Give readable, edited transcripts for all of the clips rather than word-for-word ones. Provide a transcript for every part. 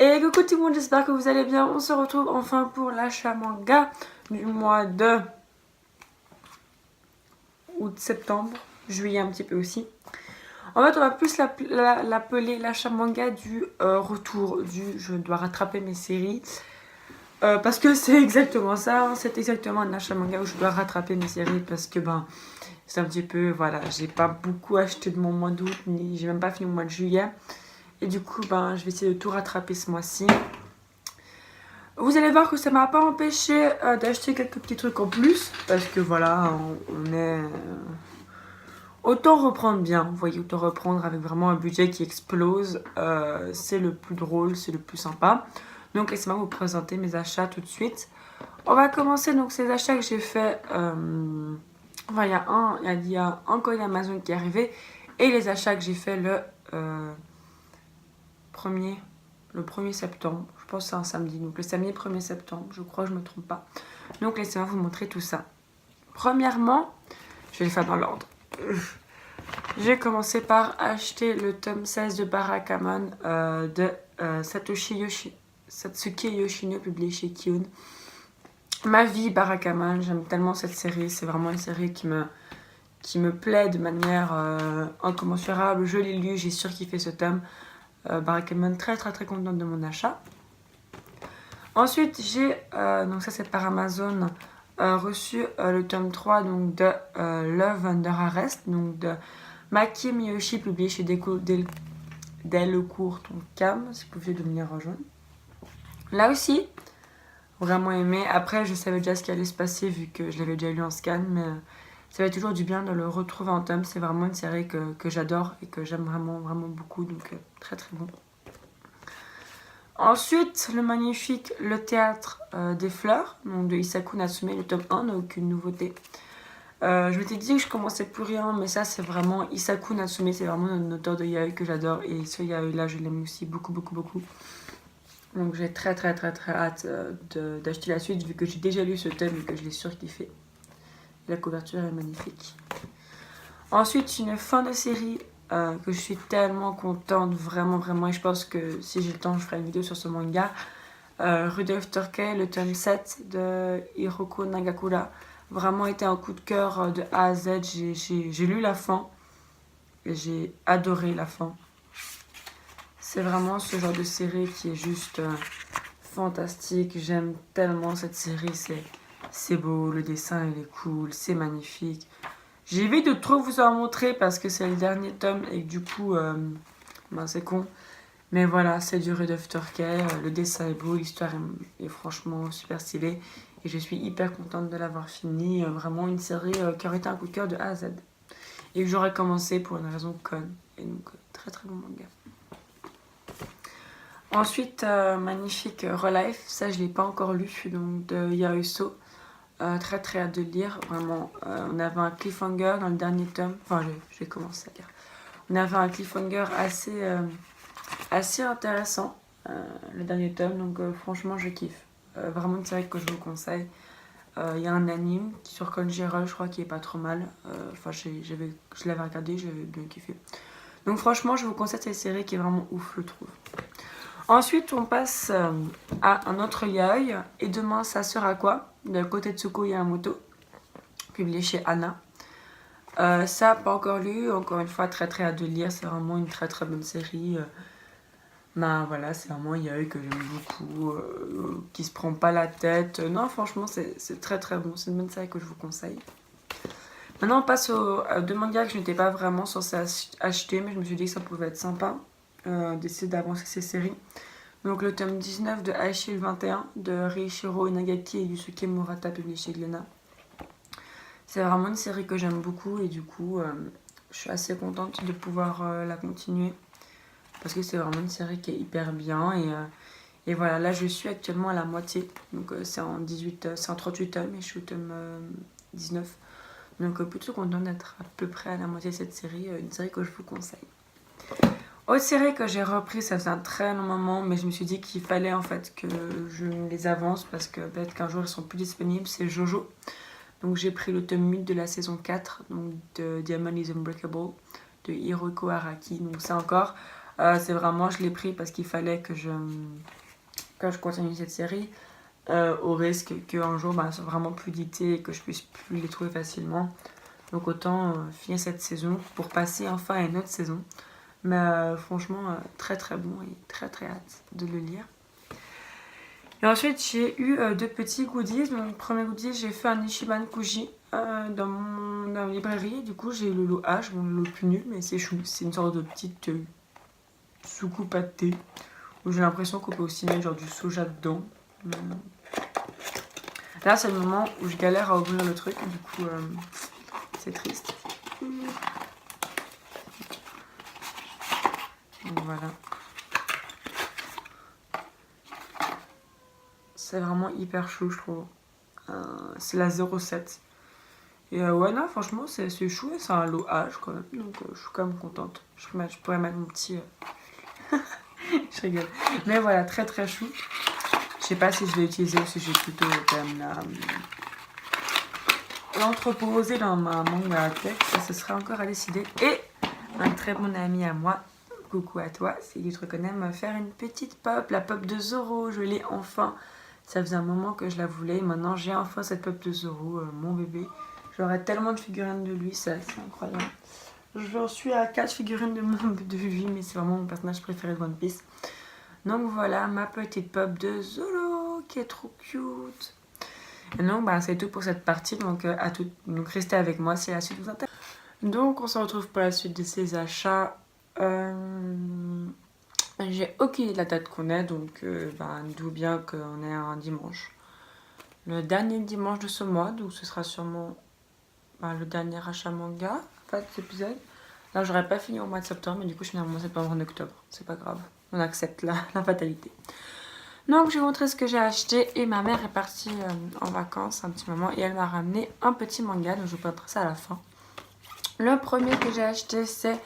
Et coucou tout le monde, j'espère que vous allez bien. On se retrouve enfin pour l'achat manga du mois de août-septembre, juillet un petit peu aussi. En fait, on va plus l'appeler l'achat manga du retour du je dois rattraper mes séries. Parce que c'est exactement ça, hein, c'est exactement un achat manga où je dois rattraper mes séries parce que c'est un petit peu, voilà, j'ai pas beaucoup acheté de mon mois d'août, ni j'ai même pas fini mon mois de juillet. Et du coup, je vais essayer de tout rattraper ce mois-ci. Vous allez voir que ça m'a pas empêché d'acheter quelques petits trucs en plus. Parce que voilà, on est... autant reprendre bien, vous voyez, autant reprendre avec vraiment un budget qui explose. C'est le plus drôle, c'est le plus sympa. Donc laissez-moi vous présenter mes achats tout de suite. On va commencer donc ces achats que j'ai fait. Il y a un colis Amazon qui est arrivé. Et les achats que j'ai fait le 1er septembre. Je pense que c'est un samedi. Donc le samedi 1er septembre. Je crois, je me trompe pas. Donc laissez-moi vous montrer tout ça. Premièrement, je vais les faire dans l'ordre. J'ai commencé par acheter le tome 16 de Barakamon de Satsuki Yoshino, publié chez Kiun. Ma vie, Barakamon, j'aime tellement cette série. C'est vraiment une série qui me plaît de manière incommensurable. Je l'ai lu, j'ai surkiffé ce tome. Barakamon, très contente de mon achat. Ensuite, j'ai, donc ça c'est par Amazon, reçu le tome 3 donc, de Love Under Arrest, donc de Maki Miyoshi, publié chez Delcourt Tonkam, si vous pouvez de venir rejoindre. Là aussi, vraiment aimé. Après, je savais déjà ce qui allait se passer vu que je l'avais déjà lu en scan, mais ça fait toujours du bien de le retrouver en tome. C'est vraiment une série que j'adore et que j'aime vraiment beaucoup, donc très bon. Ensuite, le magnifique Le Théâtre des Fleurs, donc de Isaku Natsume, le tome 1, n'a aucune nouveauté. Je m'étais dit que je commençais pour rien, mais ça c'est vraiment Isaku Natsume, c'est vraiment un auteur de yaoi que j'adore, et ce yaoi là je l'aime aussi beaucoup. Donc j'ai très hâte d'acheter la suite vu que j'ai déjà lu ce tome et que je l'ai surkiffé. La couverture est magnifique. Ensuite, une fin de série que je suis tellement contente, vraiment, et je pense que si j'ai le temps je ferai une vidéo sur ce manga. Rudolph Turkey, le tome 7 de Hiroko Nagakura, vraiment été un coup de cœur de A à Z. J'ai lu la fin et j'ai adoré la fin. C'est vraiment ce genre de série qui est juste fantastique. J'aime tellement cette série, c'est beau, le dessin il est cool, c'est magnifique. J'évite de trop vous en montrer parce que c'est le dernier tome et que du coup, c'est con. Mais voilà, c'est du Rudolph Turkey, le dessin est beau, l'histoire est franchement super stylée. Et je suis hyper contente de l'avoir fini. Vraiment une série qui aurait été un coup de cœur de A à Z. Et que j'aurais commencé pour une raison conne. Et donc, très bon manga. Ensuite, magnifique Relife, ça je ne l'ai pas encore lu, donc de Yaoso. Très hâte de le lire, vraiment. On avait un cliffhanger dans le dernier tome, enfin j'ai commencé à lire. On avait un cliffhanger assez intéressant, le dernier tome, donc franchement je kiffe. Vraiment une série que je vous conseille. Il y a un anime sur Crunchyroll, je crois, qui est pas trop mal. Je l'avais regardé, j'avais bien kiffé. Donc franchement, je vous conseille cette série qui est vraiment ouf, je trouve. Ensuite, on passe à un autre yaoi. Et demain, ça sera quoi? De Kotetsuko Yamamoto, publié chez Anna. Ça, pas encore lu. Encore une fois, très hâte de lire. C'est vraiment une très bonne série. Voilà, c'est vraiment un yaoi que j'aime beaucoup. Qui se prend pas la tête. Non, franchement, c'est très bon. C'est une bonne série que je vous conseille. Maintenant, on passe aux deux mangas que je n'étais pas vraiment censée acheter. Mais je me suis dit que ça pouvait être sympa. D'essayer d'avancer ces séries. Donc le tome 19 de Aishil 21 de Reishiro Inagaki et Yusuke Murata, publié chez Glénat. C'est vraiment une série que j'aime beaucoup et du coup je suis assez contente de pouvoir la continuer parce que c'est vraiment une série qui est hyper bien et voilà, là je suis actuellement à la moitié, donc c'est en 38 tomes et je suis au tome 19, donc plutôt contente d'être à peu près à la moitié de cette série, une série que je vous conseille. Autre série que j'ai repris, ça faisait un très long moment, mais je me suis dit qu'il fallait en fait que je les avance parce que peut-être qu'un jour ils sont plus disponibles, c'est Jojo. Donc j'ai pris le tome 8 de la saison 4, donc de Diamond is Unbreakable, de Hiroko Araki. Donc c'est encore C'est vraiment, je l'ai pris parce qu'il fallait que je continue cette série. Au risque qu'un jour ça soit vraiment plus édité et que je puisse plus les trouver facilement. Donc autant finir cette saison pour passer enfin à une autre saison. Mais franchement, très très bon et très très hâte de le lire. Et ensuite, j'ai eu deux petits goodies. Donc, premier goodie, j'ai fait un Ichiban Kuji dans la librairie. Du coup, j'ai eu le lot H, bon, le lot plus nul, mais c'est chou. C'est une sorte de petite soucoupe à thé où j'ai l'impression qu'on peut aussi mettre genre du soja dedans. Là, c'est le moment où je galère à ouvrir le truc, du coup, c'est triste. Donc voilà. C'est vraiment hyper chou, je trouve. C'est la 07. Et ouais, non, franchement, c'est chou et c'est un lot H quand même. Donc je suis quand même contente. Je pourrais mettre mon petit. Je rigole. Mais voilà, très très chou. Je sais pas si je vais utiliser ou si je vais plutôt quand même l'entreposer dans ma manga tech. Ça, ce sera encore à décider. Et un très bon ami à moi, coucou à toi, si tu te reconnais, me faire une petite pop, la pop de Zoro. Je l'ai enfin. Ça faisait un moment que je la voulais. Maintenant, j'ai enfin cette pop de Zoro, mon bébé. J'aurais tellement de figurines de lui, c'est incroyable. J'en suis à 4 figurines de lui, mais c'est vraiment mon personnage préféré de One Piece. Donc voilà, ma petite pop de Zoro, qui est trop cute. Et donc, c'est tout pour cette partie. Donc, donc restez avec moi si la suite vous intéresse. Donc, on se retrouve pour la suite de ces achats. J'ai aucune idée de la date qu'on est, donc d'où bien qu'on est un dimanche. Le dernier dimanche de ce mois, donc ce sera sûrement le dernier achat manga, en fait, cet épisode. Là, j'aurais pas fini au mois de septembre, mais du coup, je finis au mois de septembre en octobre. C'est pas grave, on accepte la fatalité. Donc, je vais vous montrer ce que j'ai acheté et ma mère est partie en vacances un petit moment et elle m'a ramené un petit manga, donc je vous montrer ça à la fin. Le premier que j'ai acheté, c'est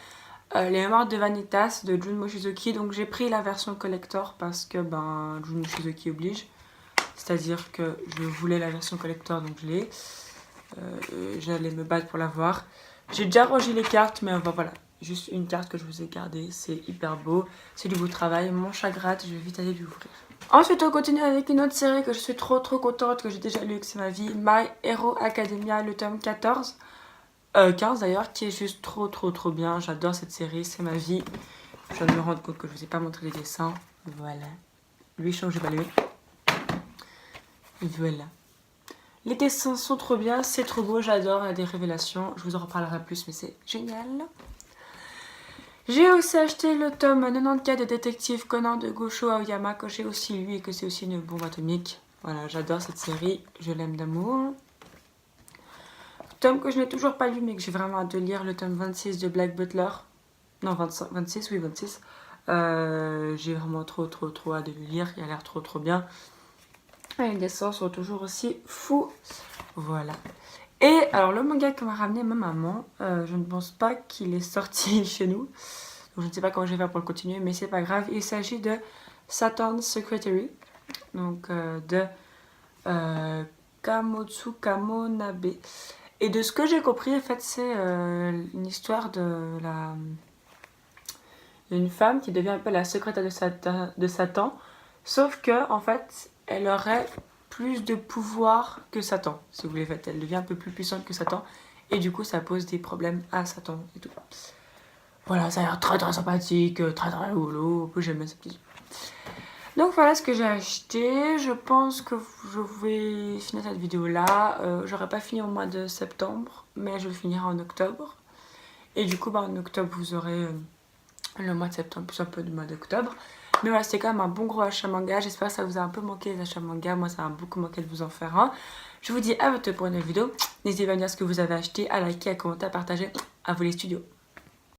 les mémoires de Vanitas de Jun Mochizuki. Donc j'ai pris la version collector parce que Jun Mochizuki oblige. C'est-à-dire que je voulais la version collector, donc je l'ai. J'allais me battre pour l'avoir. J'ai déjà rangé les cartes, mais voilà. Juste une carte que je vous ai gardée. C'est hyper beau. C'est du beau travail. Mon chat gratte, je vais vite aller l'ouvrir. Ensuite, on continue avec une autre série que je suis trop contente, que j'ai déjà lue, que c'est ma vie. My Hero Academia, le tome 14. 15 d'ailleurs, qui est juste trop bien. J'adore cette série, c'est ma vie. Je viens de me rendre compte que je ne vous ai pas montré les dessins. Voilà. Lui, je vais pas lui. Voilà. Les dessins sont trop bien, c'est trop beau, j'adore, il y a des révélations. Je vous en reparlerai plus, mais c'est génial. J'ai aussi acheté le tome 94 de Détective Conan de Gosho Aoyama, que j'ai aussi lu et que c'est aussi une bombe atomique. Voilà, j'adore cette série, je l'aime d'amour. Tome que je n'ai toujours pas lu mais que j'ai vraiment hâte de lire, le tome 26 de Black Butler. Non, 26, oui 26. J'ai vraiment trop hâte de le lire, il a l'air trop bien. Et les dessins sont toujours aussi fous. Voilà. Et alors le manga que m'a ramené ma maman, je ne pense pas qu'il est sorti chez nous. Donc, je ne sais pas comment je vais faire pour le continuer, mais c'est pas grave. Il s'agit de Saturn's Secretary. Donc de Kamotsu Kamonabe. Et de ce que j'ai compris, en fait, c'est une histoire d'une femme qui devient un peu la secrétaire de Satan. Sauf que, en fait, elle aurait plus de pouvoir que Satan, si vous voulez. En fait, elle devient un peu plus puissante que Satan. Et du coup, ça pose des problèmes à Satan et tout. Voilà, ça a l'air très sympathique, très rigolo. J'aime bien ce petit jeu. Donc voilà ce que j'ai acheté. Je pense que je vais finir cette vidéo là. J'aurais pas fini au mois de septembre, mais je vais finir en octobre. Et du coup en octobre vous aurez le mois de septembre plus un peu du mois d'octobre. Mais voilà, c'était quand même un bon gros achat manga. J'espère que ça vous a un peu manqué les achats manga. Moi ça m'a beaucoup manqué de vous en faire un. Je vous dis à bientôt pour une nouvelle vidéo. N'hésitez pas à me dire ce que vous avez acheté, à liker, à commenter, à partager. À vous les studios.